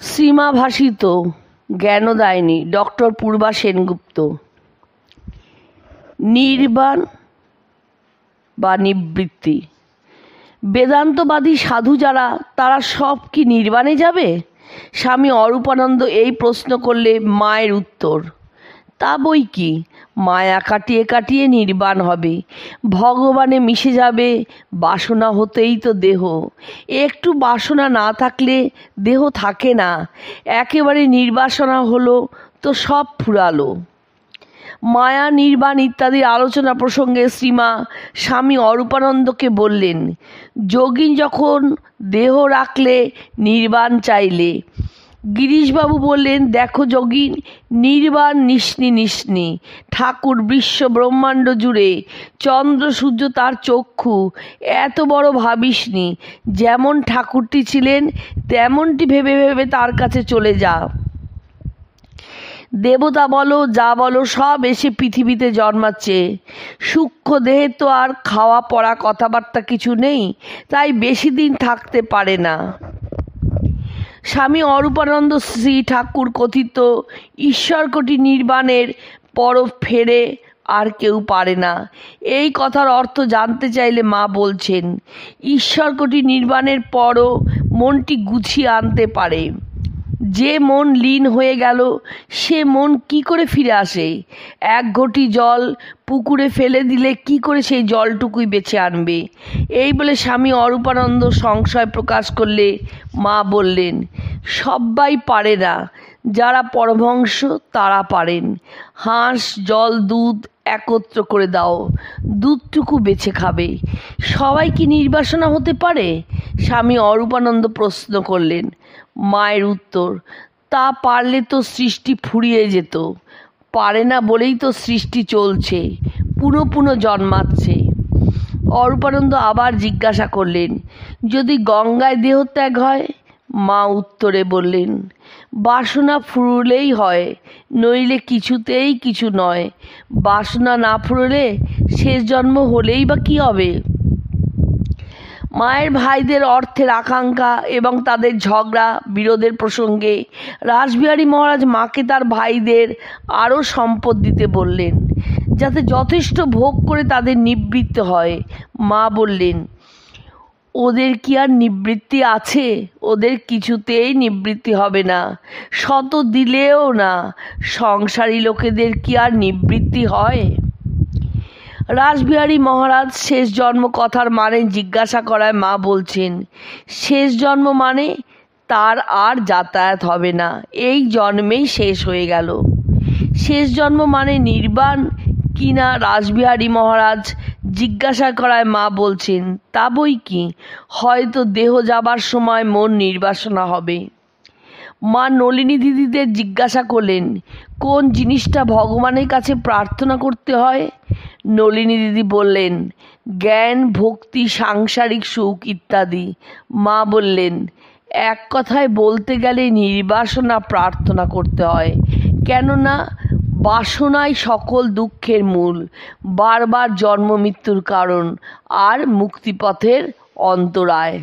Srima ভাষিত Gyandayini doctor পূর্বা সেনগুপ্ত। নির্বাণ বা নিবৃত্তি। বেদান্তবাদী সাধু যারা, তারা সব কি নির্বাণে যাবে? স্বামী অরূপানন্দ এই প্রশ্ন করলে মায়ের উত্তর, তা বই কি, মায়া কাটিয়ে কাটিয়ে নির্বাণ হবে, ভগবানে মিশে যাবে। বাসনা হতেই তো দেহ, একটু বাসনা না থাকলে দেহ থাকে না, একেবারে নির্বাসনা হলো তো সব ফুরালো। মায়া, নির্বাণ ইত্যাদি আলোচনা প্রসঙ্গে শ্রীমা স্বামী অরূপানন্দকে বললেন, যোগিন যখন দেহ রাখলে নির্বাণ চাইলে। গিরিশবাবু বললেন, দেখো যোগিন, নির্বাণ নিষ্নি নিষ্নি, ঠাকুর বিশ্ব ব্রহ্মাণ্ড জুড়ে, চন্দ্র সূর্য তার চক্ষু, এত বড় ভাবিসনি। যেমন ঠাকুরটি ছিলেন তেমনটি ভেবে ভেবে তার কাছে চলে যা। দেবতা বলো যা বলো সব এসে পৃথিবীতে জন্মাচ্ছে। সূক্ষ্ম দেহে তো আর খাওয়া পড়া কথাবার্তা কিছু নেই, তাই বেশি দিন থাকতে পারে না। স্বামী অরূপানন্দ শ্রী ঠাকুর কথিত ঈশ্বরকোটি নির্বাণের পর ফেরে আর কেউ পারে না, এই কথার অর্থ জানতে চাইলে মা বলছেন, ঈশ্বরকোটি নির্বাণের পরও মনটি গুছিয়ে আনতে পারে। যে মন লীন হয়ে গেল সে মন কি করে ফিরে আসে? এক ঘটি জল পুকুরে ফেলে দিলে কি করে সেই জলটুকুই বেঁচে আনবে? এই বলে স্বামী অরূপানন্দ সংশয় প্রকাশ করলে মা বললেন, সবাই পারে না, যারা পরমহংস তারা পারেন। হাঁস জল দুধ একত্র করে দাও, দুধটুকু বেছে খাবে। সবাই কি নির্বাসনা হতে পারে? স্বামী অরূপানন্দ প্রশ্ন করলেন। মায়ের উত্তর, তা পারলে তো সৃষ্টি ফুরিয়ে যেত। পারে না বলেই তো সৃষ্টি চলছে, পুনঃ পুনঃ জন্মাচ্ছে। অরূপানন্দ আবার জিজ্ঞাসা করলেন, যদি গঙ্গায় দেহত্যাগ হয়? মা উত্তরে বললেন, বাসনা ফুরলেই হয়, নইলে কিছুতেই কিছু নয়। বাসনা না ফুরলে শেষ জন্ম হলেই বা কী হবে? মায়ের ভাইদের অর্থের আকাঙ্ক্ষা এবং তাদের ঝগড়া বিরোধের প্রসঙ্গে রাসবিহারী মহারাজ মাকে তার ভাইদের আরও সম্পদ দিতে বললেন, যাতে যথেষ্ট ভোগ করে তাদের নিবৃত্তি হয়। মা বললেন, ওদের কি আর নিবৃত্তি আছে? ওদের কিছুতেই নিবৃত্তি হবে না, শত দিলেও না। সংসারী লোকেদের কি আর নিবৃত্তি হয়? রাসবিহারী মহারাজ শেষ জন্ম কথার মানে জিজ্ঞাসা করায় মা বলছেন, শেষ জন্ম মানে তার আর যাতায়াত হবে না, এই জন্মেই শেষ হয়ে গেল। শেষ জন্ম মানে নির্বাণ কিনা রাসবিহারী মহারাজ জিজ্ঞাসা করায় মা বলছেন, তা বই কি, হয়তো দেহ যাবার সময় মন নির্বাসনা হবে। মা নলিনী দিদিদের জিজ্ঞাসা করলেন, কোন জিনিসটা ভগবানের কাছে প্রার্থনা করতে হয়? নলিনী দিদি বললেন, জ্ঞান, ভক্তি, সাংসারিক সুখ ইত্যাদি। মা বললেন, এক কথায় বলতে গেলে নির্বাসনা প্রার্থনা করতে হয়, কেননা বাসনাই সকল দুঃখের মূল, বারবার জন্ম মৃত্যুর কারণ আর মুক্তিপথের অন্তরায়।